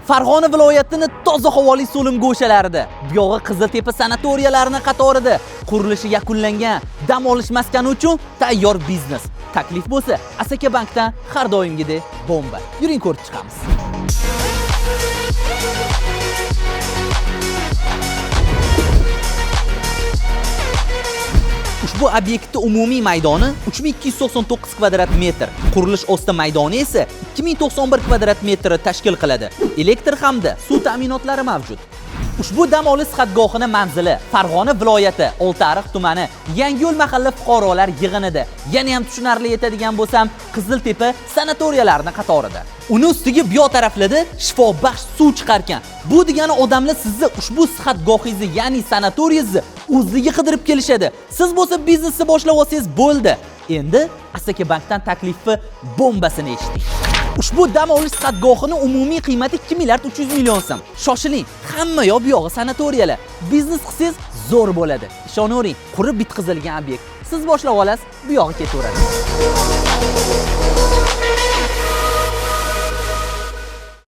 Farg'ona viloyatining toza havoli so'lim go'shalarida, buyog'i Qiziltepa sanatoriyalarining qatorida qurilishi yakunlangan dam olish maskani uchun tayyor biznes. Taklif bo'lsa, Asaka bankdan har doimgidek bomba. Yuring ko'rib chiqamiz. Ushbu obyektning umumiy maydoni 3299 kvadrat metr, qurilish osti maydoni esa 2091 kvadrat metr tashkil qiladi. Elektr hamda suv ta'minotlari mavjud. Ushbu dam olish sihatgohining manzili Farg'ona viloyati Oltiariq tumani Yangiyo'l mahalla fuqarolar yig'inida. Yana ham tushunarli etadigan bo'lsam, Qiziltepa sanatoriyalarining qatorida. Uni ustiga bu taraflarda shifobaxsh suv chiqarkan. Bu degani odamlar sizni ushbu sihatgohingizni, ya'ni sanatoriyangizni o'zligi qidirib kelishadi. Siz bo'lsa biznesni boshlab olsangiz bo'ldi. Endi Asaka bankdan taklifi bombasini eshiting. Ushbu dam olish sihatgohining umumiy qiymati 2 milliard 300 million so'm. Shoshiling, hamma yoq bu yog'i sanatoriyalar. Biznes qilsangiz zo'r bo'ladi. Ishonavering, qurib bitqizilgan obyekt. Siz boshlab olasiz, bu yog'i ketaveradi.